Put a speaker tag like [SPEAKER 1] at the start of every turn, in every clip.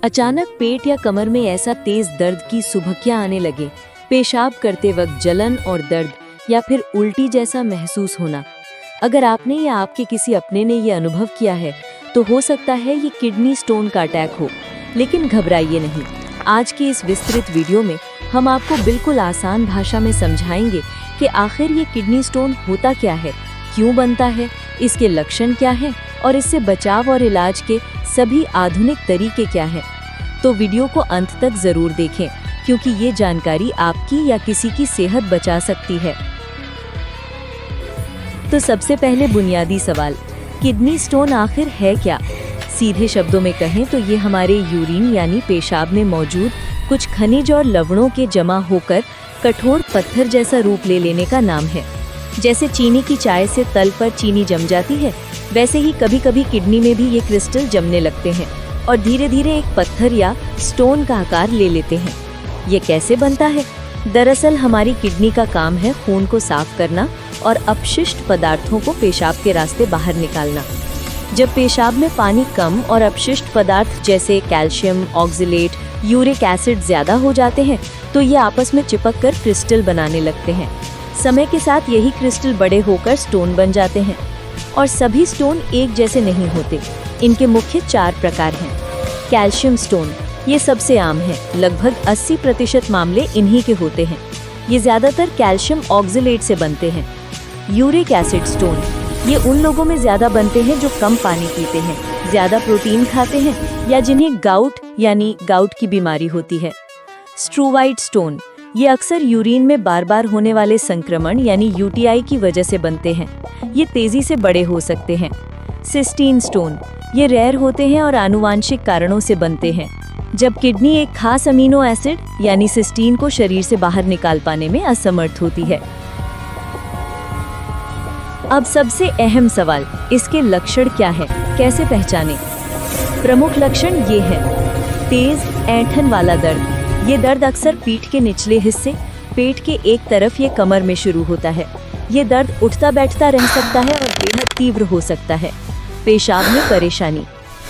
[SPEAKER 1] अचानक पेट या कमर में ऐसा तेज दर्द की सुबकियां आने लगे, पेशाब करते वक्त जलन और दर्द या फिर उल्टी जैसा महसूस होना। अगर आपने या आपके किसी अपने ने ये अनुभव किया है तो हो सकता है ये किडनी स्टोन का अटैक हो, लेकिन घबराइए नहीं। आज की इस विस्तृत वीडियो में हम आपको बिल्कुल आसान भाषा में समझाएंगे कि आखिर ये किडनी स्टोन होता क्या है, क्यों बनता है, इसके लक्षण क्या हैं और इससे बचाव और इलाज के सभी आधुनिक तरीके क्या हैं। तो वीडियो को अंत तक जरूर देखें, क्योंकि ये जानकारी आपकी या किसी की सेहत बचा सकती है। तो सबसे पहले बुनियादी सवाल, किडनी स्टोन आखिर है क्या? सीधे शब्दों में कहें तो ये हमारे यूरिन यानी पेशाब में मौजूद कुछ खनिज और लवणों के जमा होकर कठोर पत्थर जैसा रूप ले लेने का नाम है। जैसे चीनी की चाय से तल पर चीनी जम जाती है, वैसे ही कभी कभी किडनी में भी ये क्रिस्टल जमने लगते हैं और धीरे धीरे एक पत्थर या स्टोन का आकार ले लेते हैं। ये कैसे बनता है? दरअसल हमारी किडनी का काम है खून को साफ करना और अपशिष्ट पदार्थों को पेशाब के रास्ते बाहर निकालना। जब पेशाब में पानी कम और अपशिष्ट पदार्थ जैसे कैल्शियम, ऑक्सलेट, यूरिक एसिड ज्यादा हो जाते हैं तो ये आपस में चिपक कर क्रिस्टल बनाने लगते हैं। समय के साथ यही क्रिस्टल बड़े होकर स्टोन बन जाते हैं। और सभी स्टोन एक जैसे नहीं होते। इनके मुख्य 4 प्रकार हैं। कैल्शियम स्टोन, ये सबसे आम है, लगभग 80% मामले इन्हीं के होते हैं। ये ज्यादातर कैल्शियम ऑक्सलेट से बनते हैं। यूरिक एसिड स्टोन, ये उन लोगों में ज्यादा बनते हैं जो कम पानी पीते हैं, ज्यादा प्रोटीन खाते हैं या जिन्हें गाउट यानी गाउट की बीमारी होती है। स्ट्रूवाइट स्टोन, ये अक्सर यूरिन में बार बार होने वाले संक्रमण यानी यूटीआई की वजह से बनते हैं। ये तेजी से बड़े हो सकते हैं। सिस्टीन स्टोन, ये रेयर होते हैं और आनुवांशिक कारणों से बनते हैं, जब किडनी एक खास अमीनो एसिड यानी सिस्टीन को शरीर से बाहर निकाल पाने में असमर्थ होती है। अब सबसे अहम सवाल, इसके लक्षण क्या है, कैसे पहचानें? प्रमुख लक्षण ये है। तेज ऐंठन वाला दर्द, ये दर्द अक्सर पीठ के निचले हिस्से, पेट के एक तरफ या कमर में शुरू होता है। ये दर्द उठता बैठता रह सकता है और बेहद तीव्र हो सकता है। पेशाब में परेशानी,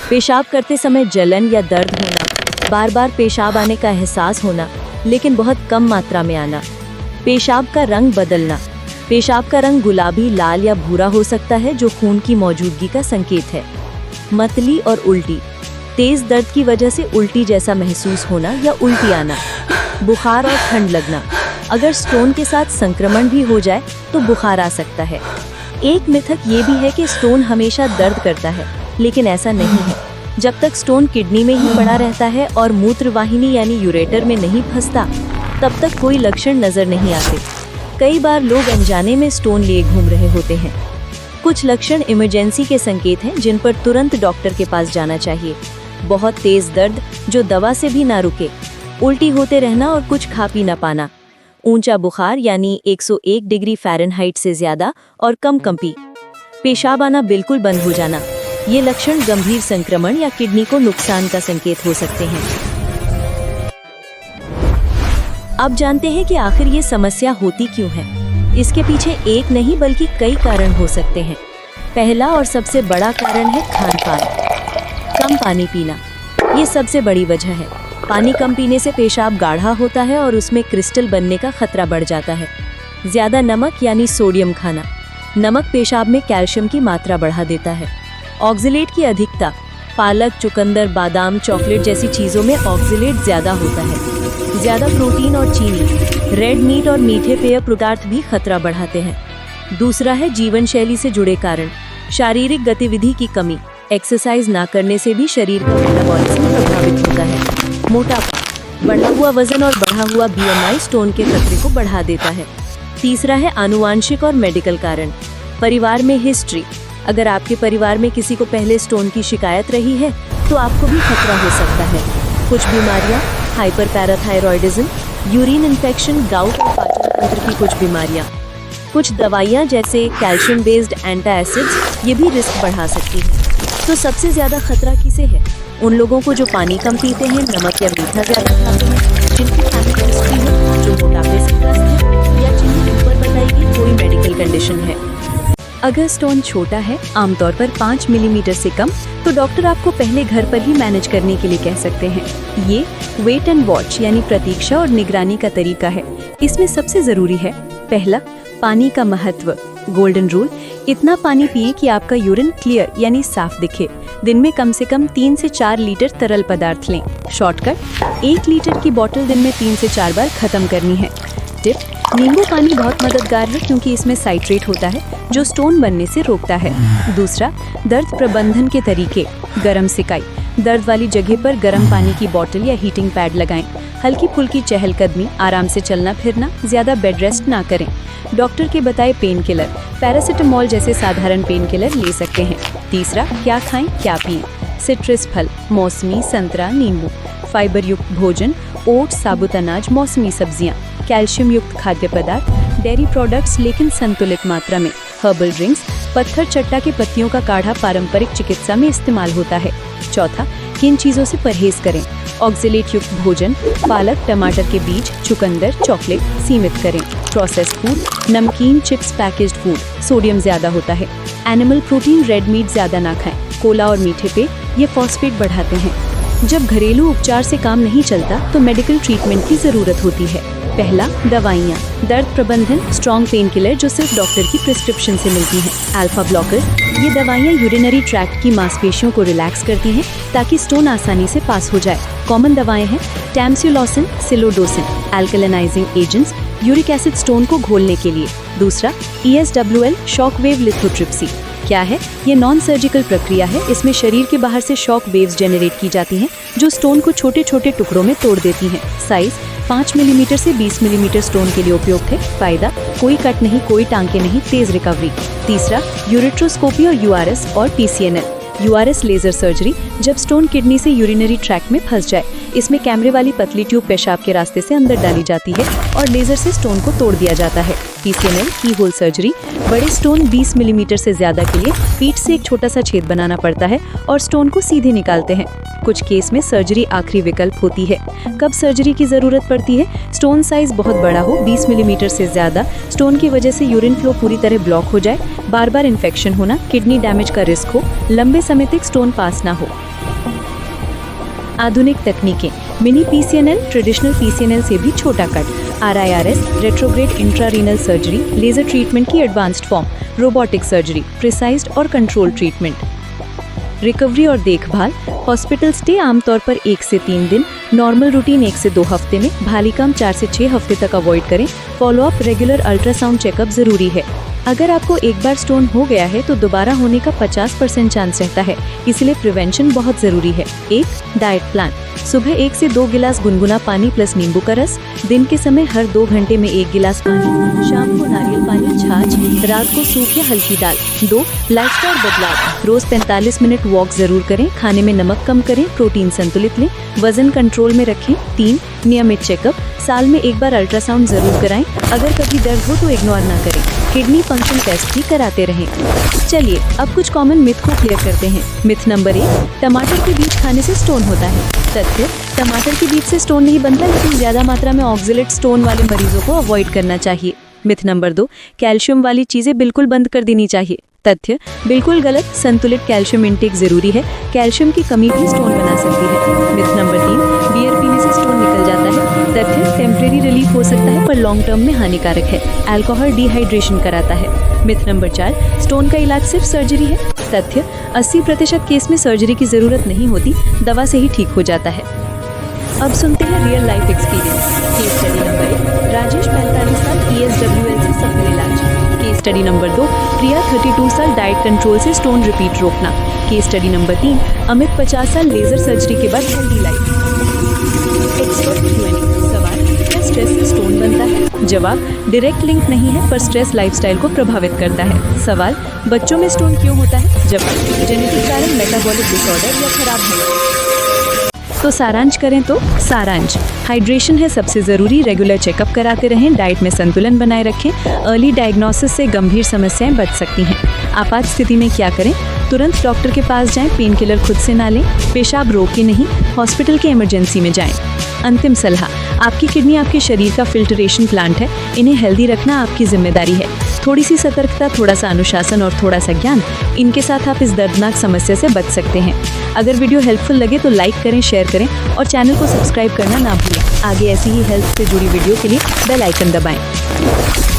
[SPEAKER 1] पेशाब करते समय जलन या दर्द होना, बार बार पेशाब आने का एहसास होना लेकिन बहुत कम मात्रा में आना। पेशाब का रंग बदलना, पेशाब का रंग गुलाबी, लाल या भूरा हो सकता है जो खून की मौजूदगी का संकेत है। मतली और उल्टी, तेज दर्द की वजह से उल्टी जैसा महसूस होना या उल्टी आना। बुखार और ठंड लगना, अगर स्टोन के साथ संक्रमण भी हो जाए तो बुखार आ सकता है। एक मिथक ये भी है कि स्टोन हमेशा दर्द करता है, लेकिन ऐसा नहीं है। जब तक स्टोन किडनी में ही पड़ा रहता है और मूत्रवाहिनी यानी यूरेटर में नहीं फंसता, तब तक कोई लक्षण नजर नहीं आते। कई बार लोग अनजाने में स्टोन लिए घूम रहे होते हैं। कुछ लक्षण इमरजेंसी के संकेत हैं जिन पर तुरंत डॉक्टर के पास जाना चाहिए। बहुत तेज दर्द जो दवा से भी ना रुके, उल्टी होते रहना और कुछ खा पी ना पाना, ऊंचा बुखार यानी 101 डिग्री फ़ारेनहाइट से ज्यादा और कम कंपी, पेशाब आना बिल्कुल बंद हो जाना, ये लक्षण गंभीर संक्रमण या किडनी को नुकसान का संकेत हो सकते हैं। अब जानते हैं कि आखिर ये समस्या होती क्यों है। इसके पीछे एक नहीं बल्कि कई कारण हो सकते हैं। पहला और सबसे बड़ा कारण है खान-पान। कम पानी पीना, ये सबसे बड़ी वजह है। पानी कम पीने से पेशाब गाढ़ा होता है और उसमें क्रिस्टल बनने का खतरा बढ़ जाता है। ज्यादा नमक यानी सोडियम खाना, नमक पेशाब में कैल्शियम की मात्रा बढ़ा देता है। ऑक्सलेट की अधिकता, पालक, चुकंदर, बादाम, चॉकलेट जैसी चीजों में ऑक्सलेट ज्यादा होता है। ज्यादा प्रोटीन और चीनी, रेड मीट और मीठे पेय पदार्थ भी खतरा बढ़ाते हैं। दूसरा है जीवन शैली से जुड़े कारण, शारीरिक गतिविधि की कमी, एक्सरसाइज ना करने से भी शरीर का मेटाबॉलिज्म प्रभावित होता है। मोटापा, बढ़ा हुआ वजन और बढ़ा हुआ बीएमआई स्टोन के खतरे को बढ़ा देता है। तीसरा है आनुवांशिक और मेडिकल कारण, परिवार में हिस्ट्री, अगर आपके परिवार में किसी को पहले स्टोन की शिकायत रही है तो आपको भी खतरा हो सकता है। कुछ बीमारियां, हाइपरपैराथायरॉयडिज्म, यूरिन इन्फेक्शन, गाउट और पाचन तंत्र की कुछ बीमारियां, कुछ दवाइयां जैसे कैल्शियम बेस्ड एंटासिड्स, ये भी रिस्क बढ़ा सकती है। तो सबसे ज्यादा खतरा किसे है? उन लोगों को जो पानी कम पीते हैं, नमक या मीठा ज्यादा खाते हैं, जिनकी फैमिली हिस्ट्री है, जो मोटापे से ग्रस्त है या जिनकी ऊपर बताई गई कोई मेडिकल कंडीशन है।
[SPEAKER 2] अगर स्टोन छोटा है, आमतौर पर 5 मिलीमीटर से कम, तो डॉक्टर आपको पहले घर पर ही मैनेज करने के लिए कह सकते हैं। ये वेट एंड वॉच यानी प्रतीक्षा और निगरानी का तरीका है। इसमें सबसे जरूरी है, पहला, पानी का महत्व। गोल्डन रूल, इतना पानी पिए कि आपका यूरिन क्लियर यानी साफ दिखे। दिन में कम से कम 3 से 4 लीटर तरल पदार्थ लें। शॉर्टकट, 1 लीटर की बोतल दिन में 3 से 4 बार खत्म करनी है। टिप, नींबू पानी बहुत मददगार है क्योंकि इसमें साइट्रेट होता है जो स्टोन बनने से रोकता है। दूसरा, दर्द प्रबंधन के तरीके। गरम सिकाई, दर्द वाली जगह पर गर्म पानी की बोतल या हीटिंग पैड लगाएं। हल्की फुल्की चहलकदमी, आराम से चलना फिरना, ज्यादा बेड रेस्ट ना करें। डॉक्टर के बताए पेन किलर, पैरासिटामोल जैसे साधारण पेन किलर ले सकते हैं। तीसरा, क्या खाएं क्या पिएं। सिट्रस फल, मौसमी, संतरा, नींबू। फाइबर युक्त भोजन, ओट्स, साबुत अनाज, मौसमी सब्जियां। कैल्शियम युक्त खाद्य पदार्थ, डेयरी प्रोडक्ट्स लेकिन संतुलित मात्रा में। हर्बल ड्रिंक्स, पत्थर चट्टा के पत्तियों का काढ़ा पारंपरिक चिकित्सा में इस्तेमाल होता है। चौथा, किन चीज़ों से परहेज करें। ऑक्जेलेट युक्त भोजन, पालक, टमाटर के बीज, चुकंदर, चॉकलेट सीमित करें। प्रोसेस्ड फूड, नमकीन, चिप्स, पैकेज्ड फूड, सोडियम ज़्यादा होता है। एनिमल प्रोटीन, रेड मीट ज़्यादा ना खाएं। कोला और मीठे पेय ये फॉस्फेट बढ़ाते हैं। जब घरेलू उपचार से काम नहीं चलता तो मेडिकल ट्रीटमेंट की ज़रूरत होती है। पहला, दवाइयाँ। दर्द प्रबंधन, स्ट्रॉन्ग पेन किलर जो सिर्फ डॉक्टर की प्रिस्क्रिप्शन से मिलती हैं। अल्फा ब्लॉकर, ये दवाइयाँ यूरिनरी ट्रैक्ट की मांसपेशियों को रिलैक्स करती हैं ताकि स्टोन आसानी से पास हो जाए। कॉमन दवाएं हैं टैमस्यूलोसिन, सिलोडोसिन। अल्कलिनाइजिंग एजेंट्स, यूरिक एसिड स्टोन को घोलने के लिए। दूसरा, ESWL, शॉक वेव लिथोट्रिप्सी। क्या है? ये नॉन सर्जिकल प्रक्रिया है। इसमें शरीर के बाहर से शॉक वेव्स जनरेट की जाती हैं जो स्टोन को छोटे छोटे टुकड़ों में तोड़ देती हैं। साइज 5 मिलीमीटर से 20 मिलीमीटर स्टोन के लिए उपयुक्त है। फायदा, कोई कट नहीं, कोई टांके नहीं, तेज रिकवरी। तीसरा, यूरेट्रोस्कोपी और URS और PCNL। URS लेजर सर्जरी, जब स्टोन किडनी से यूरिनरी ट्रैक्ट में फंस जाए। इसमें कैमरे वाली पतली ट्यूब पेशाब के रास्ते से अंदर डाली जाती है और लेजर से स्टोन को तोड़ दिया जाता है। PCNL की होल सर्जरी, बड़े स्टोन 20 मिलीमीटर से ज्यादा के लिए पीठ से एक छोटा सा छेद बनाना पड़ता है और स्टोन को सीधे निकालते हैं। कुछ केस में सर्जरी आखिरी विकल्प होती है। कब सर्जरी की जरूरत पड़ती है? स्टोन साइज बहुत बड़ा हो, 20 मिलीमीटर से ज्यादा, स्टोन की वजह से यूरिन फ्लो पूरी तरह ब्लॉक हो जाए, बार बार इन्फेक्शन होना, किडनी डैमेज का रिस्क हो, लंबे समय तक स्टोन पास ना हो। आधुनिक तकनीकें, मिनी PCNL, ट्रेडिशनल PCNL से भी छोटा cut, RIRS, retrograde intrarenal surgery, laser treatment की advanced form, robotic surgery, precised और कंट्रोल ट्रीटमेंट। रिकवरी और देखभाल, हॉस्पिटल स्टे आमतौर पर 1 से 3 दिन, नॉर्मल रूटीन 1 से 2 हफ्ते में, भारी काम 4 से 6 हफ्ते तक अवॉइड करें। फॉलोअप, रेगुलर अल्ट्रासाउंड चेकअप जरूरी है। अगर आपको एक बार स्टोन हो गया है तो दोबारा होने का 50% चांस रहता है, इसलिए प्रिवेंशन बहुत जरूरी है। 1. डाइट प्लान, सुबह 1 से 2 गिलास गुनगुना पानी प्लस नींबू का रस, दिन के समय हर 2 घंटे में 1 गिलास पानी, शाम को नारियल पानी, छाछ, रात को सूप या हल्की दाल। 2. लाइफस्टाइल बदलाव, रोज 45 मिनट वॉक जरूर करें, खाने में नमक कम करें, प्रोटीन संतुलित लें, वजन कंट्रोल में रखें। 3. नियमित चेकअप, साल में 1 बार अल्ट्रासाउंड जरूर कराएं, अगर कभी दर्द हो तो इग्नोर ना करें। किडनी फंक्शन टेस्ट भी कराते रहें। चलिए अब कुछ कॉमन मिथ को क्लियर करते हैं। मिथ नंबर 1, टमाटर के बीज खाने से स्टोन होता है। तथ्य, टमाटर के बीज से स्टोन नहीं बनता, लेकिन ज्यादा मात्रा में ऑक्जेलेट स्टोन वाले मरीजों को अवॉइड करना चाहिए। मिथ नंबर 2, कैल्शियम वाली चीजें बिल्कुल बंद कर देनी चाहिए। तथ्य, बिल्कुल गलत, संतुलित कैल्शियम इंटेक जरूरी है, कैल्शियम की कमी भी स्टोन बना सकती है। मिथ नंबर 3, बियर पीने से स्टोन निकल जाता है। तथ्य, टेम्परेरी रिलीफ हो सकता है पर लॉन्ग टर्म में हानिकारक है, अल्कोहल डिहाइड्रेशन कराता है। मिथ नंबर 4, स्टोन का इलाज सिर्फ सर्जरी है। तथ्य, 80% केस में सर्जरी की जरूरत नहीं होती, दवा से ही ठीक हो जाता है। अब सुनते हैं real life experience. Case study number 1, Rajesh 45 साल, ESWL से सफल इलाज। केस स्टडी नंबर 2, प्रिया 32 साल, डाइट कंट्रोल से स्टोन रिपीट रोकना। केस स्टडी नंबर 3, अमित 50 साल, लेजर सर्जरी के बाद हेल्दी लाइफ। Expert Q&A। सवाल, क्या स्ट्रेस से स्टोन बनता है? जवाब, डायरेक्ट लिंक नहीं है पर स्ट्रेस लाइफस्टाइल को प्रभावित करता है। सवाल, बच्चों में स्टोन क्यों होता है? जवाब, जेनेटिक कारण, मेटाबॉलिक डिसऑर्डर या खराब हेल्थ। तो सारांश करें तो सारांश, हाइड्रेशन है सबसे ज़रूरी, रेगुलर चेकअप कराते रहें, डाइट में संतुलन बनाए रखें, अर्ली डायग्नोसिस से गंभीर समस्याएं बच सकती हैं। आपात स्थिति में क्या करें? तुरंत डॉक्टर के पास जाएं, पेन किलर खुद से ना लें, पेशाब रोके नहीं, हॉस्पिटल के इमरजेंसी में जाएं। अंतिम सलाह, आपकी किडनी आपके शरीर का फिल्टरेशन प्लांट है, इन्हें हेल्दी रखना आपकी जिम्मेदारी है। थोड़ी सी सतर्कता, थोड़ा सा अनुशासन और थोड़ा सा ज्ञान, इनके साथ आप इस दर्दनाक समस्या से बच सकते हैं। अगर वीडियो हेल्पफुल लगे तो लाइक करें, शेयर करें और चैनल को सब्सक्राइब करना ना भूलें। आगे ऐसी ही हेल्थ से जुड़ी वीडियो के लिए बेल आइकन दबाएं।